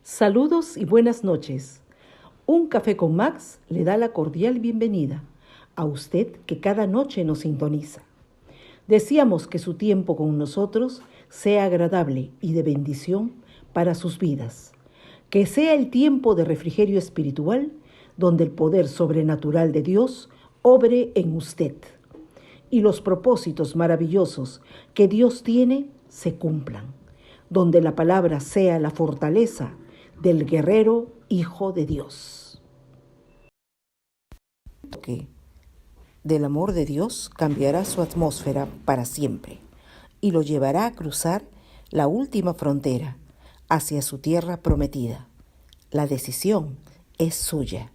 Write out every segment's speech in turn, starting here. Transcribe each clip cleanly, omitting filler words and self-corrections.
Saludos y buenas noches. Un café con Max le da la cordial bienvenida a usted que cada noche nos sintoniza. Deseamos que su tiempo con nosotros sea agradable y de bendición para sus vidas. Que sea el tiempo de refrigerio espiritual donde el poder sobrenatural de Dios obre en usted y los propósitos maravillosos que Dios tiene se cumplan, donde la palabra sea la fortaleza del guerrero Hijo de Dios. Que del amor de Dios cambiará su atmósfera para siempre y lo llevará a cruzar la última frontera hacia su tierra prometida. La decisión es suya.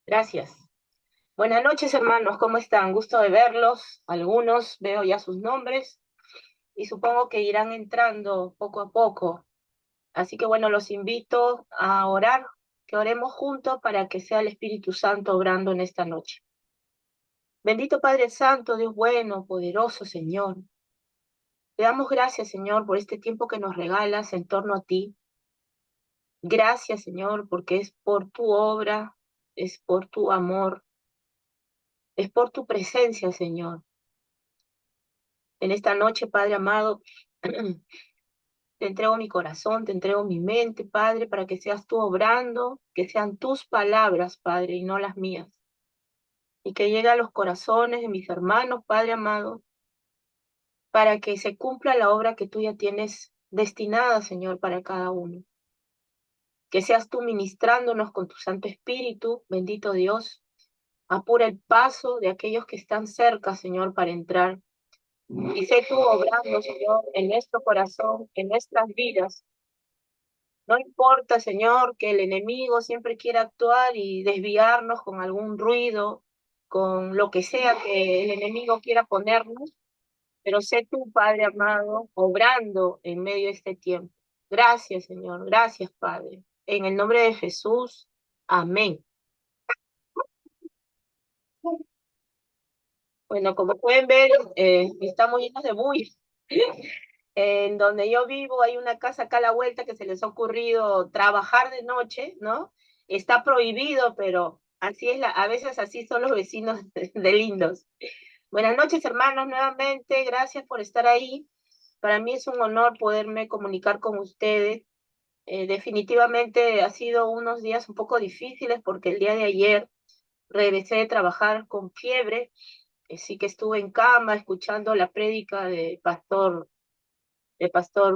Gracias. Buenas noches, hermanos. ¿Cómo están? Gusto de verlos. Algunos veo ya sus nombres y supongo que irán entrando poco a poco. Así que bueno, los invito a orar, que oremos juntos para que sea el Espíritu Santo obrando en esta noche. Bendito Padre Santo, Dios bueno, poderoso Señor. Te damos gracias, Señor, por este tiempo que nos regalas en torno a ti. Gracias, Señor, porque es por tu obra, es por tu amor, es por tu presencia, Señor. En esta noche, Padre amado, te entrego mi corazón, te entrego mi mente, Padre, para que seas tú obrando, que sean tus palabras, Padre, y no las mías. Y que llegue a los corazones de mis hermanos, Padre amado, para que se cumpla la obra que tú ya tienes destinada, Señor, para cada uno. Que seas tú ministrándonos con tu Santo Espíritu, bendito Dios. Apura el paso de aquellos que están cerca, Señor, para entrar. Y sé tú obrando, Señor, en nuestro corazón, en nuestras vidas. No importa, Señor, que el enemigo siempre quiera actuar y desviarnos con algún ruido, con lo que sea que el enemigo quiera ponernos, pero sé tú, Padre amado, obrando en medio de este tiempo. Gracias, Señor. Gracias, Padre. En el nombre de Jesús. Amén. Bueno, como pueden ver, estamos llenos de bulla. En donde yo vivo hay una casa acá a la vuelta que se les ha ocurrido trabajar de noche, ¿no? Está prohibido, pero así es a veces así son los vecinos de lindos. Buenas noches, hermanos, nuevamente, gracias por estar ahí. Para mí es un honor poderme comunicar con ustedes. Definitivamente ha sido unos días un poco difíciles porque el día de ayer regresé de trabajar con fiebre, sí que estuve en cama escuchando la prédica del pastor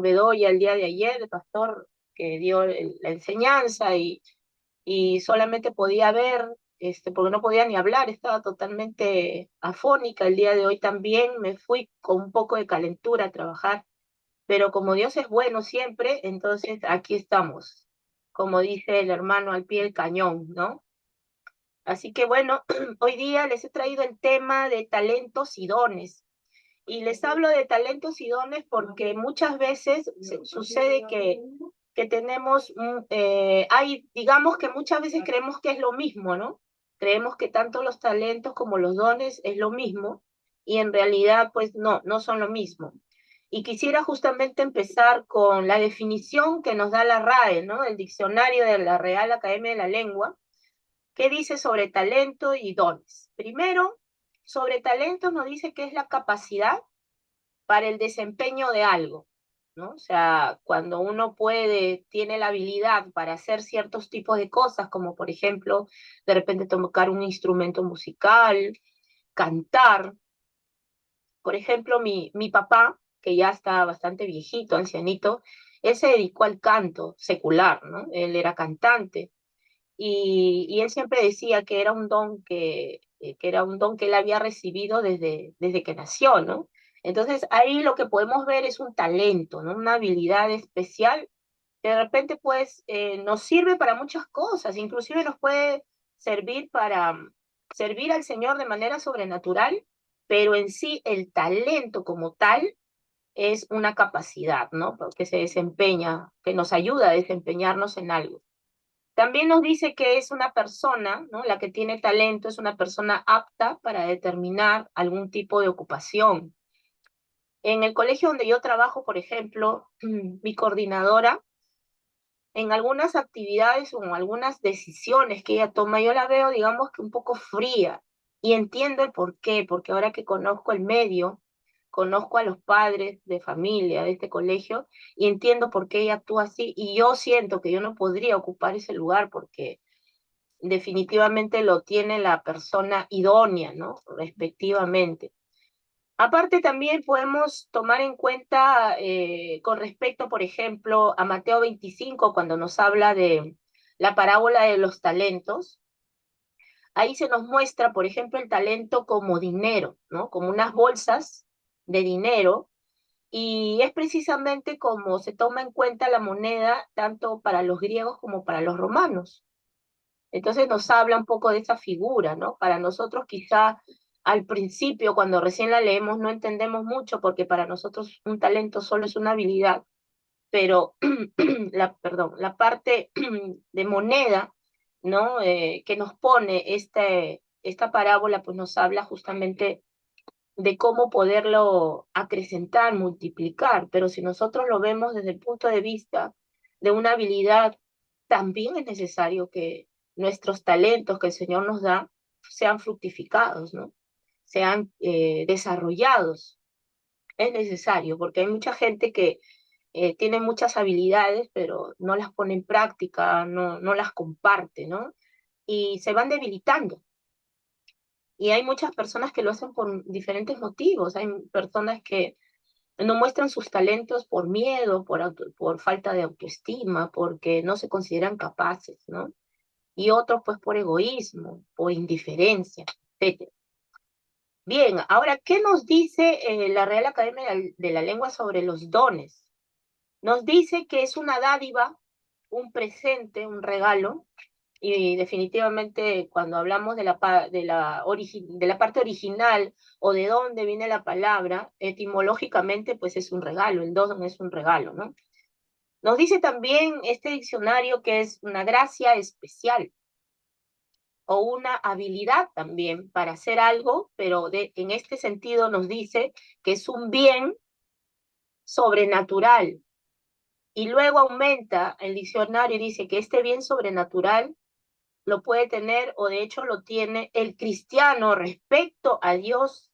Bedoya el día de ayer, el pastor que dio la enseñanza y solamente podía ver, porque no podía ni hablar, estaba totalmente afónica. El día de hoy también me fui con un poco de calentura a trabajar, pero como Dios es bueno siempre, entonces aquí estamos, como dice el hermano al pie del cañón, ¿no? Así que bueno, hoy día les he traído el tema de talentos y dones. Y les hablo de talentos y dones porque muchas veces sucede que tenemos, digamos que muchas veces creemos que es lo mismo, ¿no? Creemos que tanto los talentos como los dones es lo mismo y en realidad pues no, no son lo mismo. Y quisiera justamente empezar con la definición que nos da la RAE, ¿no? El diccionario de la Real Academia de la Lengua, que dice sobre talento y dones. Primero, sobre talento nos dice que es la capacidad para el desempeño de algo, ¿no? O sea, cuando uno puede, tiene la habilidad para hacer ciertos tipos de cosas, como por ejemplo, de repente tocar un instrumento musical, cantar. Por ejemplo, mi papá, que ya está bastante viejito, ancianito, él se dedicó al canto secular, ¿no? Él era cantante y él siempre decía que era un don que era un don que él había recibido desde que nació, ¿no? Entonces ahí lo que podemos ver es un talento, ¿no? Una habilidad especial que de repente pues nos sirve para muchas cosas, inclusive nos puede servir para servir al Señor de manera sobrenatural, pero en sí el talento como tal es una capacidad, ¿no? Que se desempeña, que nos ayuda a desempeñarnos en algo. También nos dice que es una persona, ¿no? La que tiene talento es una persona apta para determinar algún tipo de ocupación. En el colegio donde yo trabajo, por ejemplo, mi coordinadora, en algunas actividades o en algunas decisiones que ella toma, yo la veo, digamos que un poco fría y entiendo el por qué, porque ahora que conozco el medio, conozco a los padres de familia de este colegio y entiendo por qué ella actúa así y yo siento que yo no podría ocupar ese lugar porque definitivamente lo tiene la persona idónea, ¿no? Respectivamente. Aparte, también podemos tomar en cuenta con respecto, por ejemplo, a Mateo 25, cuando nos habla de la parábola de los talentos. Ahí se nos muestra, por ejemplo, el talento como dinero, ¿no? Como unas bolsas de dinero. Y es precisamente como se toma en cuenta la moneda tanto para los griegos como para los romanos. Entonces nos habla un poco de esa figura, ¿no? Para nosotros quizá al principio, cuando recién la leemos, no entendemos mucho porque para nosotros un talento solo es una habilidad, pero perdón, la parte de moneda, ¿no? Que nos pone esta parábola, pues nos habla justamente de cómo poderlo acrecentar, multiplicar, pero si nosotros lo vemos desde el punto de vista de una habilidad, también es necesario que nuestros talentos que el Señor nos da sean fructificados, ¿no? Sean desarrollados. Es necesario, porque hay mucha gente que tiene muchas habilidades, pero no las pone en práctica, no las comparte, ¿no? Y se van debilitando. Y hay muchas personas que lo hacen por diferentes motivos. Hay personas que no muestran sus talentos por miedo, por falta de autoestima, porque no se consideran capaces, ¿no? Y otros pues por egoísmo, por indiferencia, etcétera. Bien, ahora, ¿qué nos dice la Real Academia de la Lengua sobre los dones? Nos dice que es una dádiva, un presente, un regalo, y definitivamente cuando hablamos de la parte original o de dónde viene la palabra, etimológicamente pues es un regalo, el don es un regalo, ¿no? Nos dice también este diccionario que es una gracia especial o una habilidad también para hacer algo, pero en este sentido nos dice que es un bien sobrenatural. Y luego aumenta el diccionario y dice que este bien sobrenatural lo puede tener o de hecho lo tiene el cristiano respecto a Dios,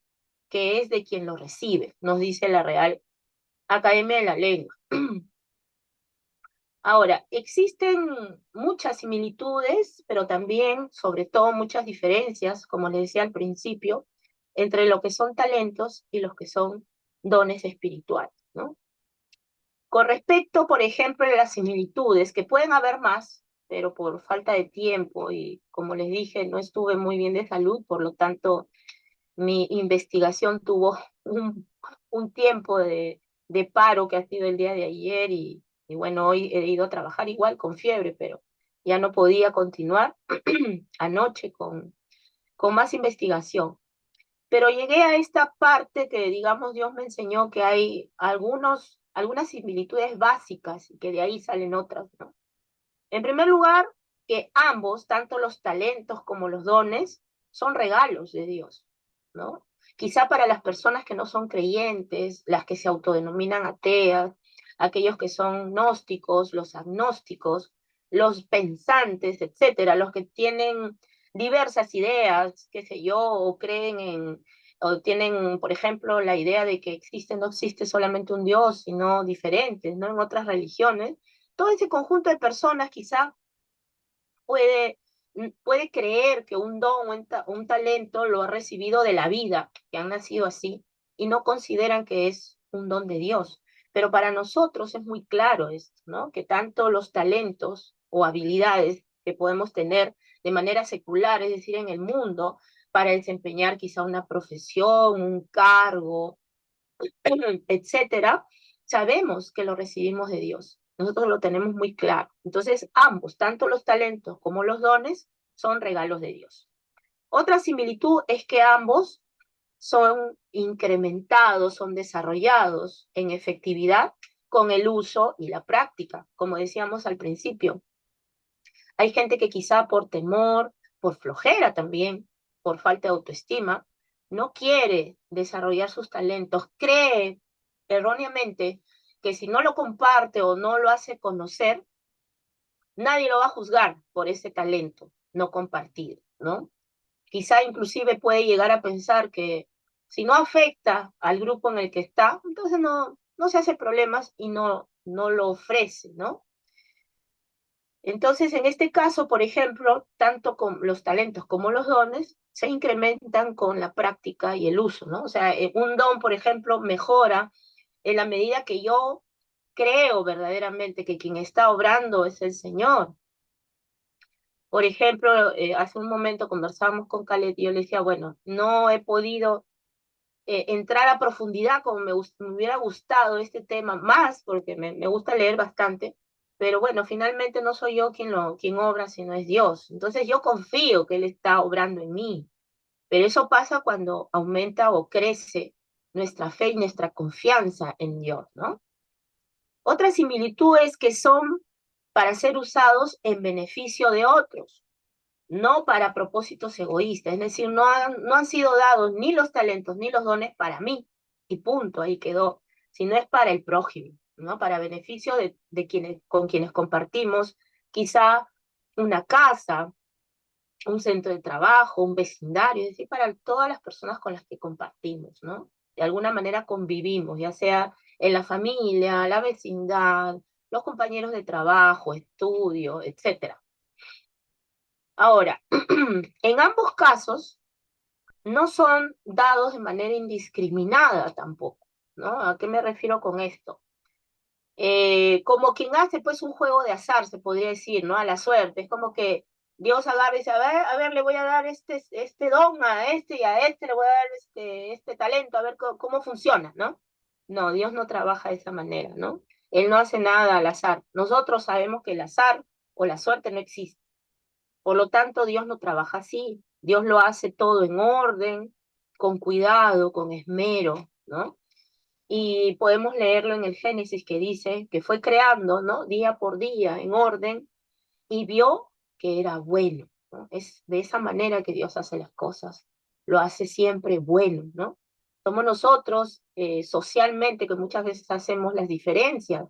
que es de quien lo recibe, nos dice la Real Academia de la Lengua. Ahora, existen muchas similitudes, pero también, sobre todo, muchas diferencias, como les decía al principio, entre lo que son talentos y los que son dones espirituales, ¿no? Con respecto, por ejemplo, a las similitudes, que pueden haber más, pero por falta de tiempo y, como les dije, no estuve muy bien de salud, por lo tanto, mi investigación tuvo un tiempo de paro que ha sido el día de ayer y bueno, hoy he ido a trabajar igual con fiebre, pero ya no podía continuar anoche con más investigación. Pero llegué a esta parte que, digamos, Dios me enseñó que hay algunas similitudes básicas y que de ahí salen otras, ¿no? En primer lugar, que ambos, tanto los talentos como los dones, son regalos de Dios, ¿no? Quizá para las personas que no son creyentes, las que se autodenominan ateas, aquellos que son gnósticos, los agnósticos, los pensantes, etcétera, los que tienen diversas ideas, qué sé yo, o creen o tienen, por ejemplo, la idea de que no existe solamente un Dios, sino diferentes, ¿no? En otras religiones, todo ese conjunto de personas quizá puede, puede creer que un don o un talento lo ha recibido de la vida, que han nacido así, y no consideran que es un don de Dios. Pero para nosotros es muy claro esto, ¿no? Que tanto los talentos o habilidades que podemos tener de manera secular, es decir, en el mundo, para desempeñar quizá una profesión, un cargo, etcétera, sabemos que lo recibimos de Dios. Nosotros lo tenemos muy claro. Entonces, ambos, tanto los talentos como los dones, son regalos de Dios. Otra similitud es que ambos son incrementados, son desarrollados en efectividad con el uso y la práctica, como decíamos al principio. Hay gente que quizá por temor, por flojera también, por falta de autoestima, no quiere desarrollar sus talentos, cree erróneamente que si no lo comparte o no lo hace conocer, nadie lo va a juzgar por ese talento no compartido, ¿no? Quizá inclusive puede llegar a pensar que si no afecta al grupo en el que está, entonces no se hace problemas y no lo ofrece, ¿no? Entonces, en este caso, por ejemplo, tanto con los talentos como los dones se incrementan con la práctica y el uso, ¿no? O sea, un don, por ejemplo, mejora en la medida que yo creo verdaderamente que quien está obrando es el Señor. Por ejemplo, hace un momento conversábamos con Khaled y yo le decía, bueno, no he podido entrar a profundidad como me hubiera gustado este tema más, porque me gusta leer bastante, pero bueno, finalmente no soy yo quien obra, sino es Dios. Entonces yo confío que Él está obrando en mí, pero eso pasa cuando aumenta o crece nuestra fe y nuestra confianza en Dios, ¿no? Otra similitud es que son para ser usados en beneficio de otros, no para propósitos egoístas, es decir, no han sido dados ni los talentos ni los dones para mí, y punto, ahí quedó, sino es para el prójimo, ¿no? Para beneficio de quienes, con quienes compartimos quizá una casa, un centro de trabajo, un vecindario, es decir, para todas las personas con las que compartimos, ¿no? De alguna manera convivimos, ya sea en la familia, la vecindad, los compañeros de trabajo, estudio, etcétera. Ahora, en ambos casos no son dados de manera indiscriminada tampoco, ¿no? ¿A qué me refiero con esto? Como quien hace pues un juego de azar, se podría decir, ¿no? A la suerte, es como que Dios agarra y dice, a ver, le voy a dar este don a este y a este le voy a dar este talento, a ver cómo funciona, ¿no? No, Dios no trabaja de esa manera, ¿no? Él no hace nada al azar. Nosotros sabemos que el azar o la suerte no existe. Por lo tanto, Dios no trabaja así. Dios lo hace todo en orden, con cuidado, con esmero, ¿no? Y podemos leerlo en el Génesis que dice que fue creando, ¿no? Día por día, en orden, y vio que era bueno, ¿no? Es de esa manera que Dios hace las cosas. Lo hace siempre bueno, ¿no? Somos nosotros socialmente que muchas veces hacemos las diferencias,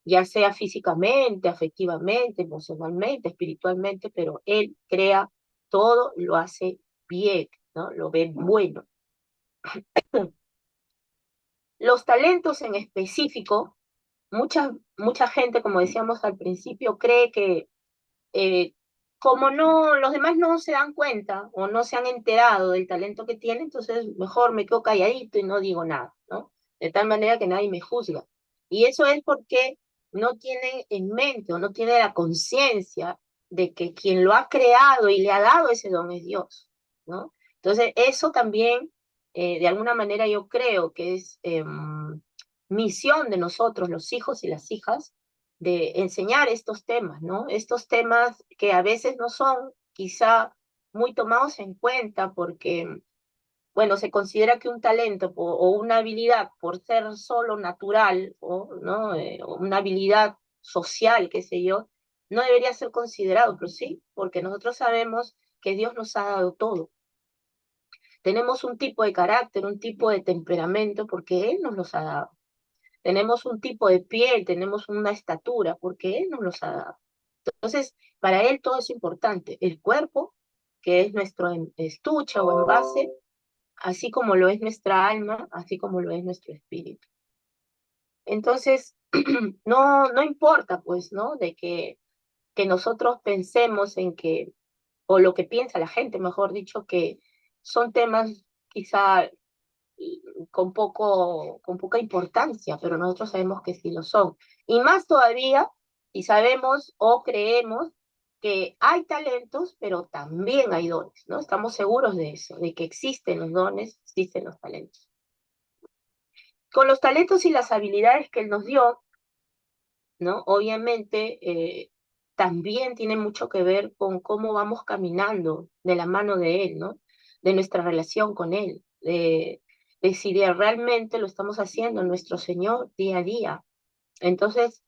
ya sea físicamente, afectivamente, emocionalmente, espiritualmente, pero Él crea todo, lo hace bien, ¿no? Lo ve bueno. Los talentos en específico, mucha gente, como decíamos al principio, cree que eh, como no, los demás no se dan cuenta o no se han enterado del talento que tienen, entonces mejor me quedo calladito y no digo nada, ¿no? De tal manera que nadie me juzga. Y eso es porque no tienen en mente o no tienen la conciencia de que quien lo ha creado y le ha dado ese don es Dios, ¿no? Entonces, eso también, de alguna manera yo creo que es misión de nosotros, los hijos y las hijas, de enseñar estos temas, ¿no? Estos temas que a veces no son quizá muy tomados en cuenta porque, bueno, se considera que un talento o una habilidad por ser solo natural o, ¿no? O una habilidad social, qué sé yo, no debería ser considerado, pero sí, porque nosotros sabemos que Dios nos ha dado todo. Tenemos un tipo de carácter, un tipo de temperamento, porque Él nos los ha dado. Tenemos un tipo de piel, tenemos una estatura, porque Él nos los ha dado. Entonces, para Él todo es importante. El cuerpo, que es nuestro estuche o envase, así como lo es nuestra alma, así como lo es nuestro espíritu. Entonces, no importa, pues, ¿no? De que nosotros pensemos en que, o lo que piensa la gente, mejor dicho, que son temas quizá con poca importancia, pero nosotros sabemos que sí lo son. Y más todavía, y sabemos o creemos que hay talentos, pero también hay dones, ¿no? Estamos seguros de eso, de que existen los dones, existen los talentos. Con los talentos y las habilidades que Él nos dio, ¿no? Obviamente, también tiene mucho que ver con cómo vamos caminando de la mano de Él, ¿no? De nuestra relación con Él, de si realmente lo estamos haciendo nuestro Señor día a día. Entonces,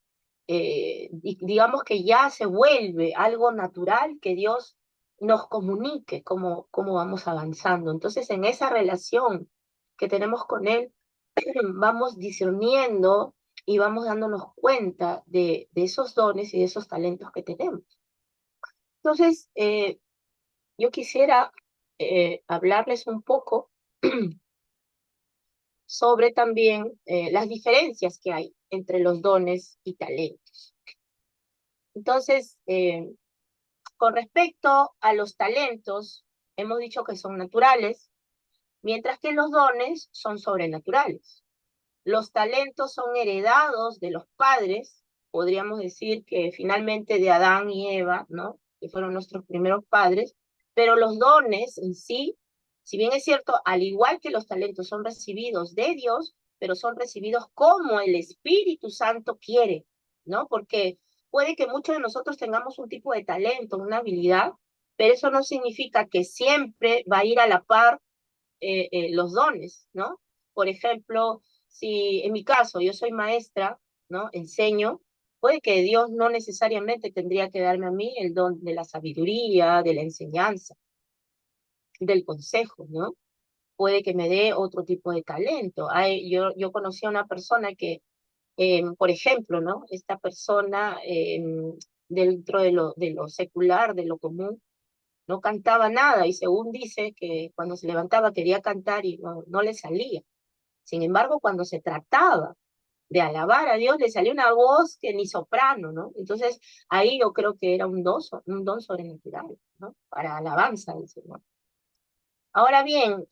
digamos que ya se vuelve algo natural que Dios nos comunique cómo vamos avanzando. Entonces, en esa relación que tenemos con Él, vamos discerniendo y vamos dándonos cuenta de esos dones y de esos talentos que tenemos. Entonces, yo quisiera hablarles un poco sobre también las diferencias que hay entre los dones y talentos. Entonces, con respecto a los talentos, hemos dicho que son naturales, mientras que los dones son sobrenaturales. Los talentos son heredados de los padres, podríamos decir que finalmente de Adán y Eva, ¿no? Que fueron nuestros primeros padres, pero los dones en sí, si bien es cierto, al igual que los talentos son recibidos de Dios, pero son recibidos como el Espíritu Santo quiere, ¿no? Porque puede que muchos de nosotros tengamos un tipo de talento, una habilidad, pero eso no significa que siempre va a ir a la par los dones, ¿no? Por ejemplo, si en mi caso yo soy maestra, ¿no? Enseño, puede que Dios no necesariamente tendría que darme a mí el don de la sabiduría, de la enseñanza, del consejo, ¿no? Puede que me dé otro tipo de talento. Yo conocí a una persona que, por ejemplo, ¿no? Esta persona dentro de lo secular, de lo común, no cantaba nada y según dice que cuando se levantaba quería cantar y no le salía. Sin embargo, cuando se trataba de alabar a Dios, le salió una voz que ni soprano, ¿no? Entonces, ahí yo creo que era un don sobrenatural, ¿no? Para alabanza del Señor. Ahora bien,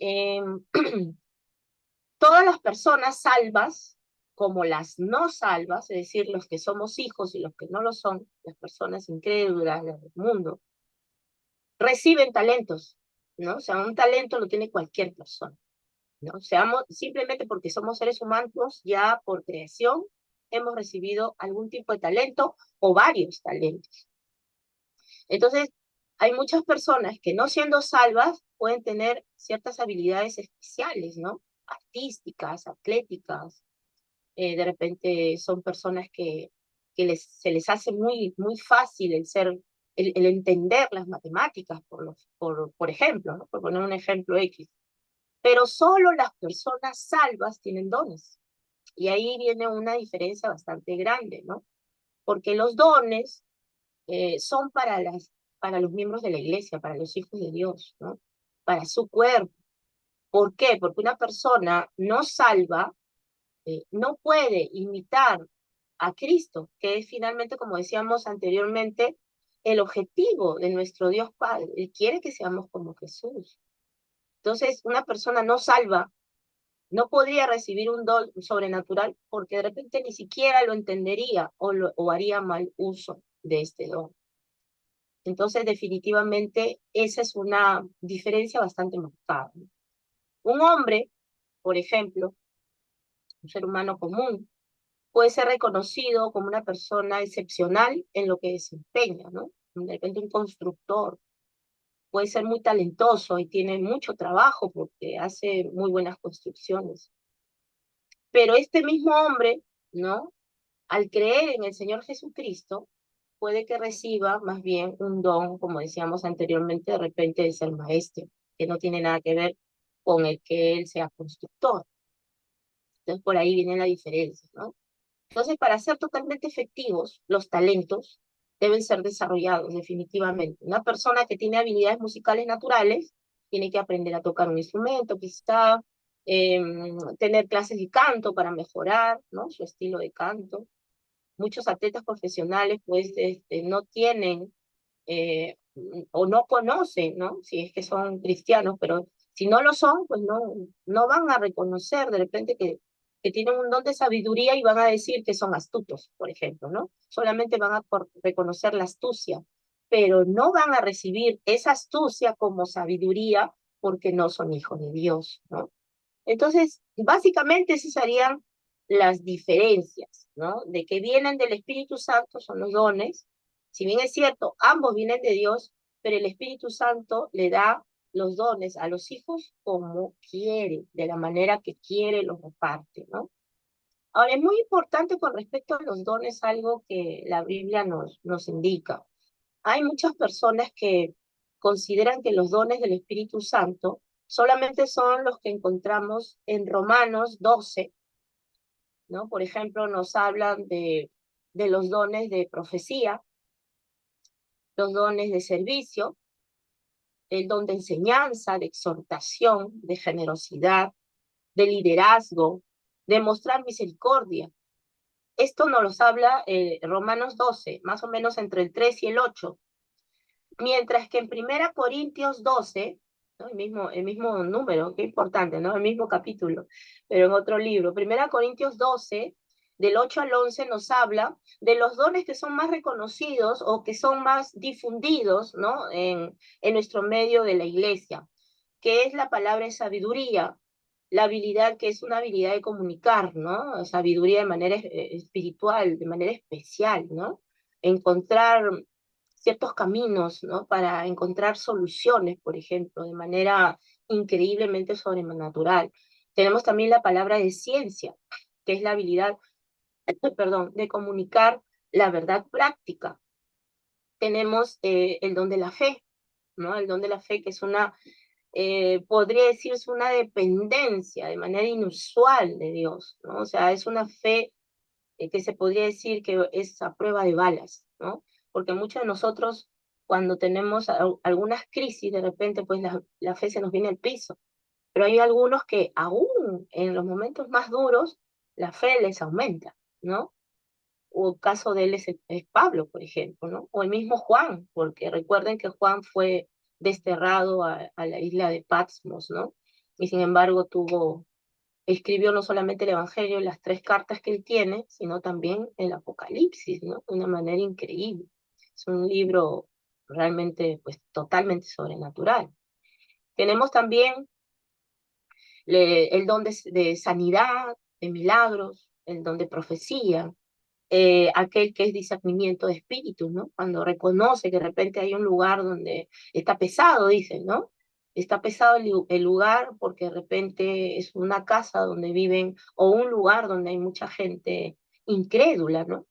todas las personas salvas, como las no salvas, es decir, los que somos hijos y los que no lo son, las personas incrédulas del mundo, reciben talentos, ¿no? O sea, un talento lo tiene cualquier persona, ¿no? Seamos, simplemente porque somos seres humanos, ya por creación, hemos recibido algún tipo de talento o varios talentos. Entonces, hay muchas personas que no siendo salvas pueden tener ciertas habilidades especiales, ¿no? Artísticas, atléticas. De repente son personas se les hace muy fácil el entender las matemáticas, por ejemplo, ¿no? Por poner un ejemplo X. Pero solo las personas salvas tienen dones. Y ahí viene una diferencia bastante grande, ¿no? Porque los dones son para los miembros de la iglesia, para los hijos de Dios, ¿no? Para su cuerpo. ¿Por qué? Porque una persona no salva no puede imitar a Cristo, que es finalmente, como decíamos anteriormente, el objetivo de nuestro Dios Padre. Él quiere que seamos como Jesús. Entonces, una persona no salva no podría recibir un don sobrenatural porque de repente ni siquiera lo entendería o haría mal uso de este don. Entonces, definitivamente, esa es una diferencia bastante marcada. Un hombre, por ejemplo, un ser humano común, puede ser reconocido como una persona excepcional en lo que desempeña, ¿no? De repente un constructor puede ser muy talentoso y tiene mucho trabajo porque hace muy buenas construcciones. Pero este mismo hombre, ¿no? Al creer en el Señor Jesucristo, puede que reciba más bien un don, como decíamos anteriormente, de repente de ser maestro, que no tiene nada que ver con el que él sea constructor. Entonces por ahí viene la diferencia, ¿no? Entonces, para ser totalmente efectivos, los talentos deben ser desarrollados definitivamente. Una persona que tiene habilidades musicales naturales tiene que aprender a tocar un instrumento, quizá tener clases de canto para mejorar, ¿no? Su estilo de canto. Muchos atletas profesionales pues no tienen o no conocen, ¿no? Si es que son cristianos, pero si no lo son, pues no van a reconocer de repente que tienen un don de sabiduría y van a decir que son astutos, por ejemplo, ¿no? Solamente van a reconocer la astucia, pero no van a recibir esa astucia como sabiduría porque no son hijos de Dios, ¿no? Entonces, básicamente esas serían las diferencias, ¿no? De que vienen del Espíritu Santo son los dones. Si bien es cierto, ambos vienen de Dios, pero el Espíritu Santo le da los dones a los hijos como quiere, de la manera que quiere los reparte, ¿no? Ahora, es muy importante con respecto a los dones algo que la Biblia nos indica. Hay muchas personas que consideran que los dones del Espíritu Santo solamente son los que encontramos en Romanos 12, ¿no? Por ejemplo, nos hablan de los dones de profecía, los dones de servicio, el don de enseñanza, de exhortación, de generosidad, de liderazgo, de mostrar misericordia. Esto nos los habla Romanos 12, más o menos entre el 3 y el 8. Mientras que en Primera Corintios 12, ¿no? el mismo número, qué importante, ¿no? El mismo capítulo, pero en otro libro. Primera Corintios 12, del 8 al 11, nos habla de los dones que son más reconocidos o que son más difundidos, ¿no? En nuestro medio de la iglesia, que es la palabra de sabiduría, la habilidad que es una habilidad de comunicar, ¿no? Sabiduría de manera espiritual, de manera especial, ¿no? Encontrar ciertos caminos, ¿no? Para encontrar soluciones, por ejemplo, de manera increíblemente sobrenatural. Tenemos también la palabra de ciencia, que es la habilidad, perdón, de comunicar la verdad práctica. Tenemos el don de la fe, ¿no? El don de la fe, que es podría decirse una dependencia de manera inusual de Dios, ¿no? O sea, es una fe que se podría decir que es a prueba de balas, ¿no? Porque muchos de nosotros, cuando tenemos algunas crisis, de repente, pues la fe se nos viene al piso. Pero hay algunos que aún en los momentos más duros, la fe les aumenta, ¿no? O el caso de él es Pablo, por ejemplo, ¿no? O el mismo Juan, porque recuerden que Juan fue desterrado a la isla de Patmos, ¿no? Y sin embargo escribió no solamente el Evangelio, las 3 cartas que él tiene, sino también el Apocalipsis, ¿no? De una manera increíble. Es un libro realmente, pues, totalmente sobrenatural. Tenemos también el don de sanidad, de milagros, el don de profecía, aquel que es discernimiento de espíritus, ¿no? Cuando reconoce que de repente hay un lugar donde está pesado, dicen, ¿no? Está pesado el lugar porque de repente es una casa donde viven o un lugar donde hay mucha gente incrédula, ¿no?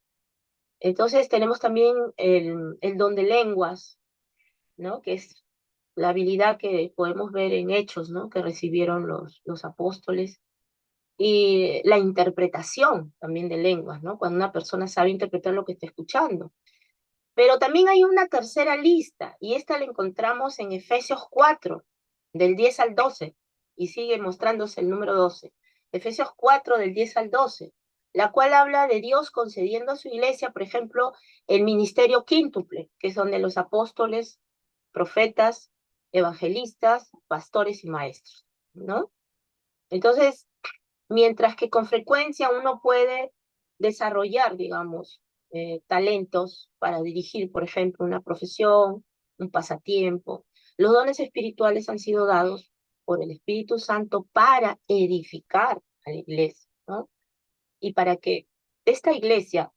Entonces tenemos también el don de lenguas, ¿no? Que es la habilidad que podemos ver en Hechos, ¿no? Que recibieron los apóstoles y la interpretación también de lenguas, ¿no? Cuando una persona sabe interpretar lo que está escuchando. Pero también hay una tercera lista, y esta la encontramos en Efesios 4, del 10 al 12, y sigue mostrándose el número 12. Efesios 4, del 10 al 12, la cual habla de Dios concediendo a su iglesia, por ejemplo, el ministerio quíntuple, que son de los apóstoles, profetas, evangelistas, pastores y maestros, ¿no? Entonces, mientras que con frecuencia uno puede desarrollar, digamos, talentos para dirigir, por ejemplo, una profesión, un pasatiempo. Los dones espirituales han sido dados por el Espíritu Santo para edificar a la iglesia, ¿no? Y para que esta iglesia,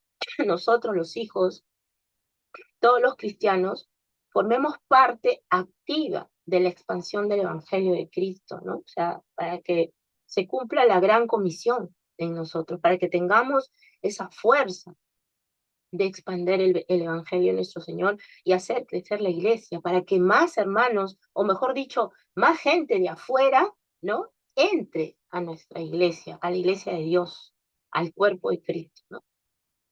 nosotros los hijos, todos los cristianos, formemos parte activa de la expansión del Evangelio de Cristo, ¿no? O sea, para que se cumpla la gran comisión en nosotros, para que tengamos esa fuerza de expandir el Evangelio de nuestro Señor y hacer crecer la iglesia, para que más hermanos, o mejor dicho, más gente de afuera, ¿no? Entre a nuestra iglesia, a la iglesia de Dios, al cuerpo de Cristo, ¿no?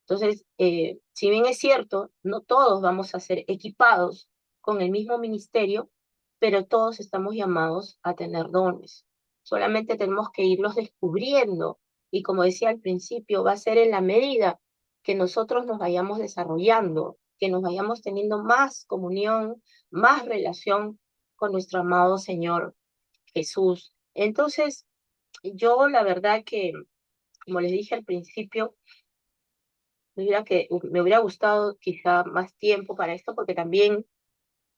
Entonces, si bien es cierto, no todos vamos a ser equipados con el mismo ministerio, pero todos estamos llamados a tener dones. Solamente tenemos que irlos descubriendo y como decía al principio, va a ser en la medida que nosotros nos vayamos desarrollando, que nos vayamos teniendo más comunión, más relación con nuestro amado Señor Jesús. Entonces, yo la verdad que, como les dije al principio, me hubiera gustado quizá más tiempo para esto, porque también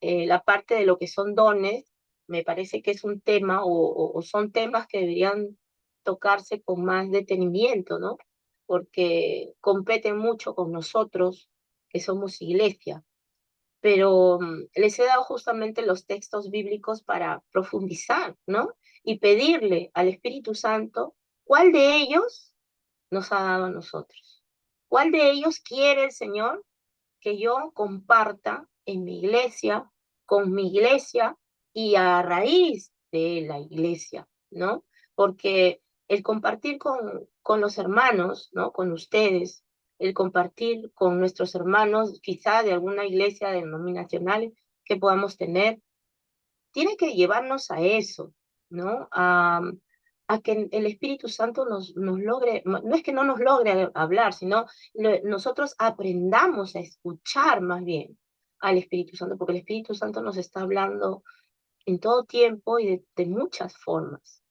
la parte de lo que son dones, me parece que es un tema o son temas que deberían tocarse con más detenimiento, ¿no? Porque competen mucho con nosotros, que somos iglesia. Pero les he dado justamente los textos bíblicos para profundizar, ¿no? Y pedirle al Espíritu Santo cuál de ellos nos ha dado a nosotros. ¿Cuál de ellos quiere el Señor que yo comparta en mi iglesia, con mi iglesia y a raíz de la iglesia, ¿no? Porque el compartir con los hermanos, ¿no? Con ustedes, el compartir con nuestros hermanos, quizá de alguna iglesia denominacional que podamos tener, tiene que llevarnos a eso, ¿no? A que el Espíritu Santo nos logre, no es que no nos logre hablar, sino nosotros aprendamos a escuchar más bien al Espíritu Santo, porque el Espíritu Santo nos está hablando en todo tiempo y de muchas formas.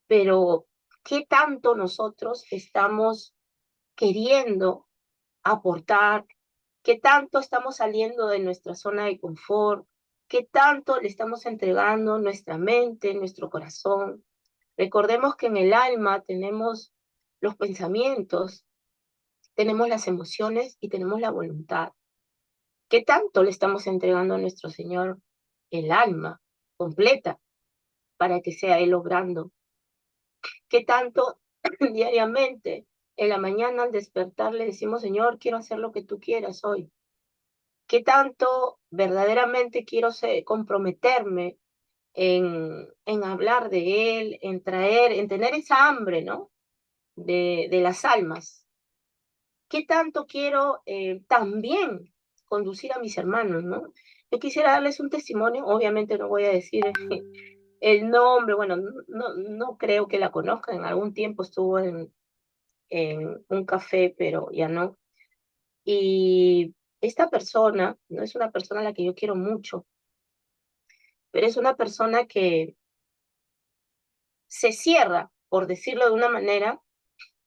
Pero, ¿qué tanto nosotros estamos queriendo aportar? ¿Qué tanto estamos saliendo de nuestra zona de confort? ¿Qué tanto le estamos entregando nuestra mente, nuestro corazón? Recordemos que en el alma tenemos los pensamientos, tenemos las emociones y tenemos la voluntad. ¿Qué tanto le estamos entregando a nuestro Señor el alma completa para que sea Él obrando? ¿Qué tanto diariamente en la mañana al despertar le decimos, Señor, quiero hacer lo que tú quieras hoy? ¿Qué tanto verdaderamente quiero comprometerme en hablar de Él, en traer, en tener esa hambre, ¿no? De las almas. ¿Qué tanto quiero también conducir a mis hermanos, ¿no? Yo quisiera darles un testimonio, obviamente no voy a decir el nombre, bueno, no creo que la conozcan, en algún tiempo estuvo en un café, pero ya no. Y esta persona, no es una persona a la que yo quiero mucho, pero es una persona que se cierra, por decirlo de una manera,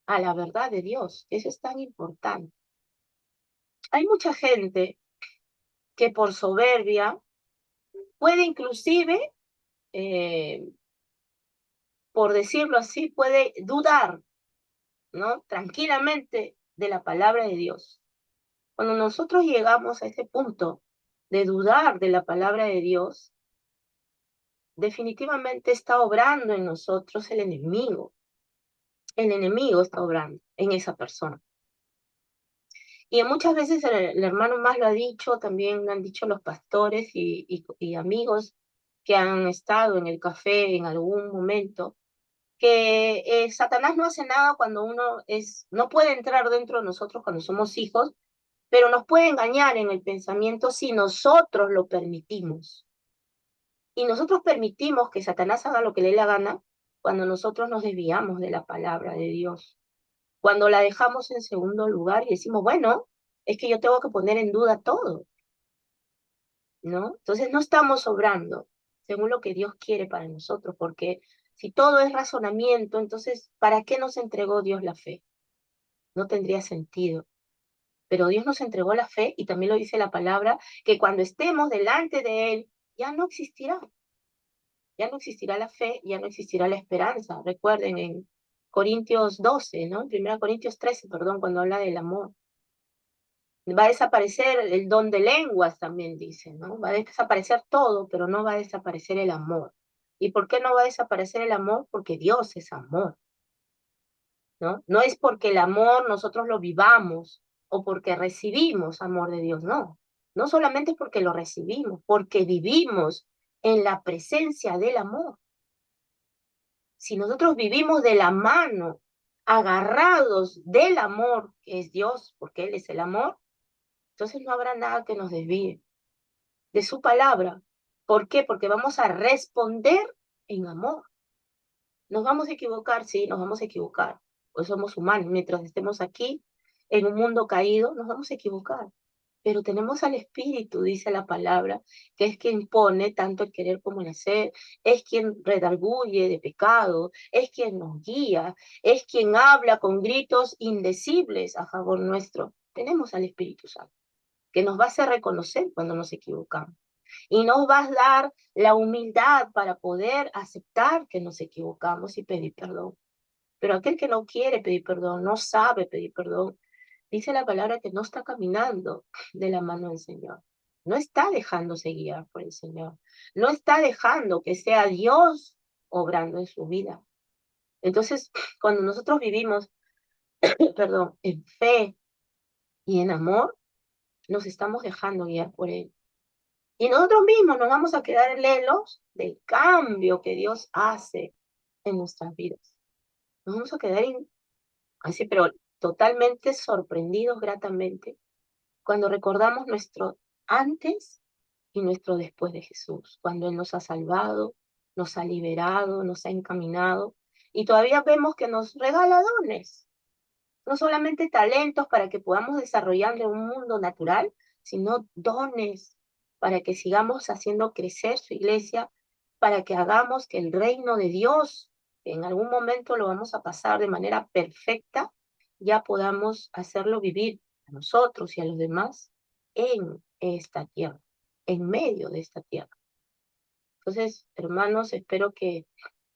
a la verdad de Dios. Eso es tan importante. Hay mucha gente que por soberbia puede inclusive, eh, por decirlo así, puede dudar, ¿no? Tranquilamente de la palabra de Dios. Cuando nosotros llegamos a ese punto de dudar de la palabra de Dios, definitivamente está obrando en nosotros el enemigo. El enemigo está obrando en esa persona. Y muchas veces el hermano más lo ha dicho, también lo han dicho los pastores y amigos que han estado en el café en algún momento, que Satanás no hace nada cuando no puede entrar dentro de nosotros cuando somos hijos, pero nos puede engañar en el pensamiento si nosotros lo permitimos. Y nosotros permitimos que Satanás haga lo que le dé la gana cuando nosotros nos desviamos de la palabra de Dios. Cuando la dejamos en segundo lugar y decimos, bueno, es que yo tengo que poner en duda todo, ¿no? Entonces no estamos obrando según lo que Dios quiere para nosotros, porque si todo es razonamiento, entonces, ¿para qué nos entregó Dios la fe? No tendría sentido. Pero Dios nos entregó la fe y también lo dice la palabra, que cuando estemos delante de Él, ya no existirá la fe, ya no existirá la esperanza. Recuerden en Corintios 12, ¿no? En 1 Corintios 13, perdón, cuando habla del amor. Va a desaparecer el don de lenguas, también dice, ¿no? Va a desaparecer todo, pero no va a desaparecer el amor. ¿Y por qué no va a desaparecer el amor? Porque Dios es amor, ¿no? No es porque el amor nosotros lo vivamos o porque recibimos amor de Dios, no. No solamente porque lo recibimos, porque vivimos en la presencia del amor. Si nosotros vivimos de la mano, agarrados del amor, que es Dios, porque Él es el amor, entonces no habrá nada que nos desvíe de su palabra. ¿Por qué? Porque vamos a responder en amor. Nos vamos a equivocar, sí, nos vamos a equivocar, pues somos humanos. Mientras estemos aquí, en un mundo caído, nos vamos a equivocar. Pero tenemos al Espíritu, dice la palabra, que es quien pone tanto el querer como el hacer, es quien redarguye de pecado, es quien nos guía, es quien habla con gritos indecibles a favor nuestro. Tenemos al Espíritu Santo, que nos va a hacer reconocer cuando nos equivocamos. Y nos va a dar la humildad para poder aceptar que nos equivocamos y pedir perdón. Pero aquel que no quiere pedir perdón, no sabe pedir perdón, dice la palabra que no está caminando de la mano del Señor. No está dejándose guiar por el Señor. No está dejando que sea Dios obrando en su vida. Entonces, cuando nosotros vivimos, perdón, en fe y en amor, nos estamos dejando guiar por Él. Y nosotros mismos nos vamos a quedar lelos del cambio que Dios hace en nuestras vidas. Nos vamos a quedar así, pero totalmente sorprendidos gratamente cuando recordamos nuestro antes y nuestro después de Jesús, cuando Él nos ha salvado, nos ha liberado, nos ha encaminado, y todavía vemos que nos regala dones, no solamente talentos para que podamos desarrollar en un mundo natural, sino dones para que sigamos haciendo crecer su iglesia, para que hagamos que el reino de Dios, que en algún momento lo vamos a pasar de manera perfecta, ya podamos hacerlo vivir a nosotros y a los demás en esta tierra, en medio de esta tierra. Entonces, hermanos, espero que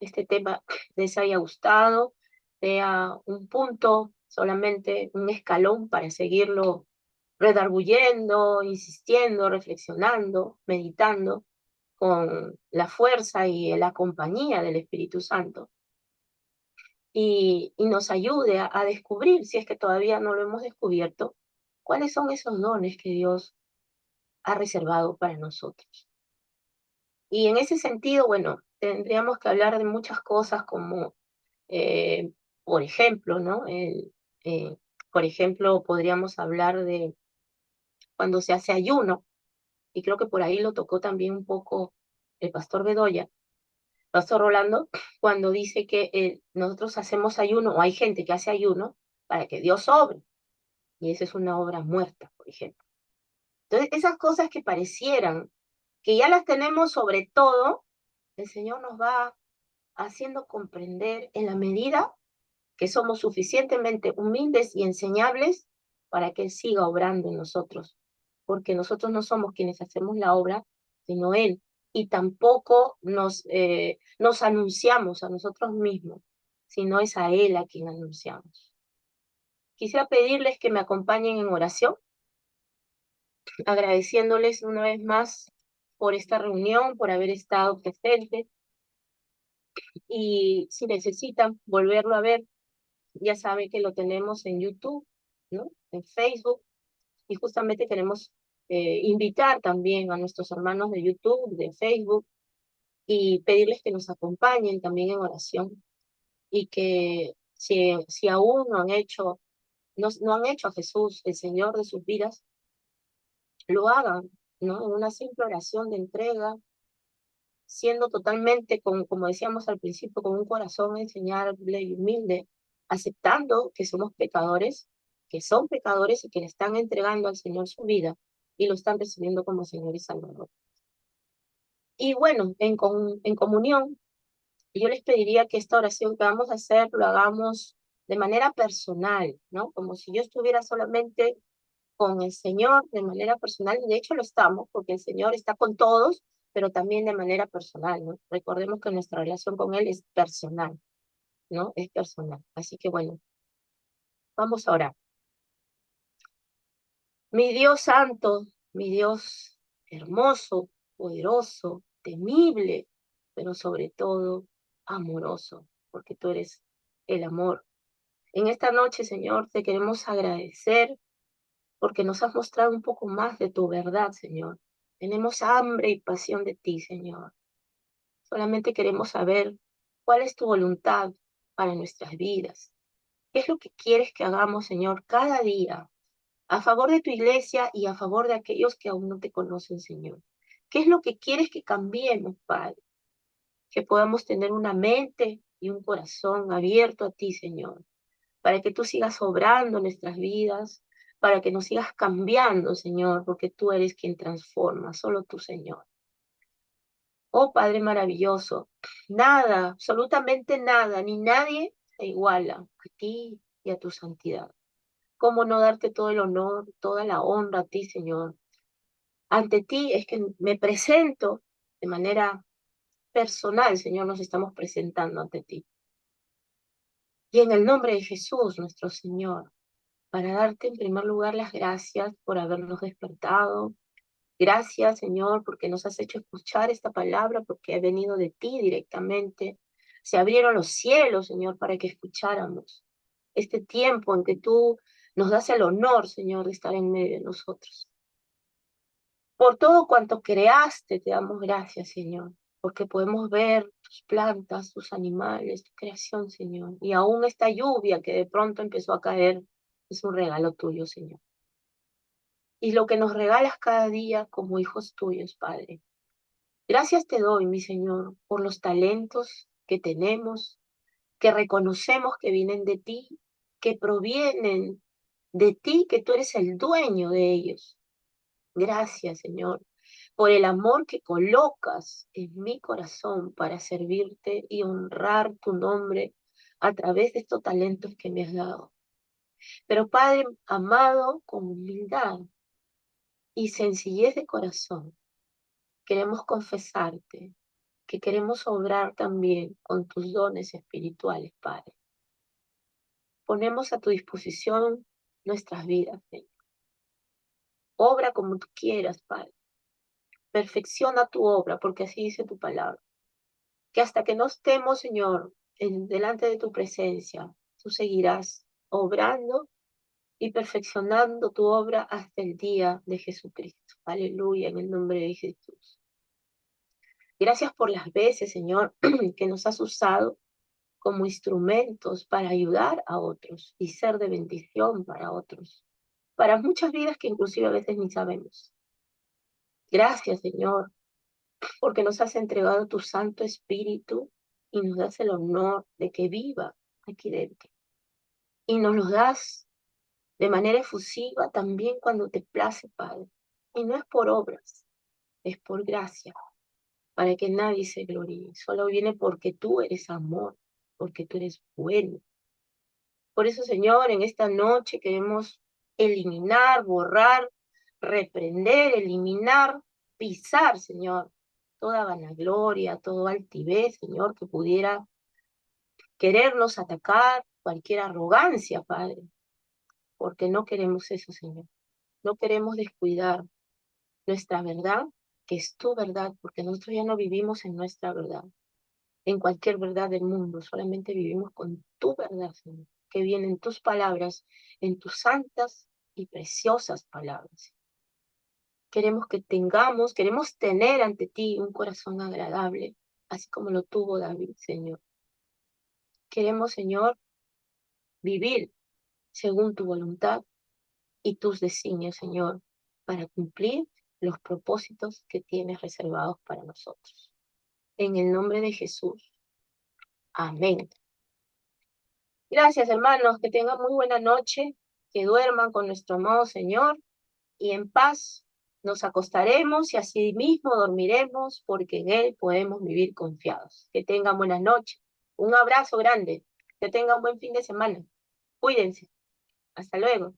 este tema les haya gustado, sea un punto, solamente un escalón para seguirlo redarguyendo, insistiendo, reflexionando, meditando con la fuerza y la compañía del Espíritu Santo. Y nos ayude a descubrir, si es que todavía no lo hemos descubierto, cuáles son esos dones que Dios ha reservado para nosotros. Y en ese sentido, bueno, tendríamos que hablar de muchas cosas como, eh, por ejemplo, ¿no? Por ejemplo, podríamos hablar de cuando se hace ayuno, y creo que por ahí lo tocó también un poco el pastor Bedoya, pastor Rolando, cuando dice que nosotros hacemos ayuno, o hay gente que hace ayuno para que Dios obre, y esa es una obra muerta, por ejemplo. Entonces, esas cosas que parecieran que ya las tenemos sobre todo, el Señor nos va haciendo comprender en la medida que somos suficientemente humildes y enseñables para que Él siga obrando en nosotros, porque nosotros no somos quienes hacemos la obra, sino Él, y tampoco nos anunciamos a nosotros mismos, sino es a Él a quien anunciamos. Quisiera pedirles que me acompañen en oración, agradeciéndoles una vez más por esta reunión, por haber estado presentes, y si necesitan volverlo a ver, ya saben que lo tenemos en YouTube, ¿no? En Facebook, y justamente queremos invitar también a nuestros hermanos de YouTube, de Facebook, y pedirles que nos acompañen también en oración, y que si aún no han hecho a Jesús el Señor de sus vidas, lo hagan, ¿no? En una simple oración de entrega, siendo totalmente, como decíamos al principio, con un corazón enseñable y humilde, aceptando que somos pecadores, que son pecadores y que le están entregando al Señor su vida y lo están recibiendo como Señor y Salvador. Y bueno, en comunión, yo les pediría que esta oración que vamos a hacer lo hagamos de manera personal, ¿no? Como si yo estuviera solamente con el Señor de manera personal, y de hecho lo estamos, porque el Señor está con todos, pero también de manera personal, ¿no? Recordemos que nuestra relación con Él es personal, ¿no? Es personal. Así que bueno, vamos a orar. Mi Dios santo, mi Dios hermoso, poderoso, temible, pero sobre todo amoroso, porque tú eres el amor. En esta noche, Señor, te queremos agradecer porque nos has mostrado un poco más de tu verdad, Señor. Tenemos hambre y pasión de ti, Señor. Solamente queremos saber cuál es tu voluntad para nuestras vidas. ¿Qué es lo que quieres que hagamos, Señor, cada día a favor de tu iglesia y a favor de aquellos que aún no te conocen, Señor? ¿Qué es lo que quieres que cambiemos, Padre? Que podamos tener una mente y un corazón abierto a ti, Señor, para que tú sigas obrando en nuestras vidas, para que nos sigas cambiando, Señor, porque tú eres quien transforma, solo tú, Señor. Oh Padre maravilloso, nada, absolutamente nada, ni nadie se iguala a ti y a tu santidad. ¿Cómo no darte todo el honor, toda la honra a ti, Señor? Ante ti es que me presento de manera personal, Señor, nos estamos presentando ante ti. Y en el nombre de Jesús, nuestro Señor, para darte en primer lugar las gracias por habernos despertado. Gracias, Señor, porque nos has hecho escuchar esta palabra, porque ha venido de ti directamente. Se abrieron los cielos, Señor, para que escucháramos este tiempo en que tú nos das el honor, Señor, de estar en medio de nosotros. Por todo cuanto creaste, te damos gracias, Señor, porque podemos ver tus plantas, tus animales, tu creación, Señor. Y aún esta lluvia que de pronto empezó a caer es un regalo tuyo, Señor. Y lo que nos regalas cada día como hijos tuyos, Padre. Gracias te doy, mi Señor, por los talentos que tenemos, que reconocemos que vienen de ti, que provienen de ti, que tú eres el dueño de ellos. Gracias, Señor, por el amor que colocas en mi corazón para servirte y honrar tu nombre a través de estos talentos que me has dado. Pero Padre amado, con humildad y sencillez de corazón, queremos confesarte que queremos obrar también con tus dones espirituales, Padre. Ponemos a tu disposición nuestras vidas, Señor. Obra como tú quieras, Padre. Perfecciona tu obra, porque así dice tu palabra. Que hasta que no estemos, Señor, delante de tu presencia, tú seguirás obrando y perfeccionando tu obra hasta el día de Jesucristo. Aleluya, en el nombre de Jesús. Gracias por las veces, Señor, que nos has usado como instrumentos para ayudar a otros y ser de bendición para otros, para muchas vidas que inclusive a veces ni sabemos. Gracias, Señor, porque nos has entregado tu Santo Espíritu y nos das el honor de que viva aquí dentro. Y nos lo das de manera efusiva también cuando te place, Padre. Y no es por obras, es por gracia, para que nadie se gloríe. Solo viene porque tú eres amor, porque tú eres bueno. Por eso, Señor, en esta noche queremos eliminar, borrar, reprender, eliminar, pisar, Señor, toda vanagloria, todo altivez, Señor, que pudiera querernos atacar, cualquier arrogancia, Padre, porque no queremos eso, Señor. No queremos descuidar nuestra verdad, que es tu verdad, porque nosotros ya no vivimos en nuestra verdad, en cualquier verdad del mundo, solamente vivimos con tu verdad, Señor, que viene en tus palabras, en tus santas y preciosas palabras. Queremos tener ante ti un corazón agradable, así como lo tuvo David, Señor. Queremos, Señor, vivir según tu voluntad y tus designios, Señor, para cumplir los propósitos que tienes reservados para nosotros. En el nombre de Jesús. Amén. Gracias, hermanos. Que tengan muy buena noche. Que duerman con nuestro amado Señor y en paz nos acostaremos y así mismo dormiremos porque en Él podemos vivir confiados. Que tengan buenas noches. Un abrazo grande. Que tengan buen fin de semana. Cuídense. Hasta luego.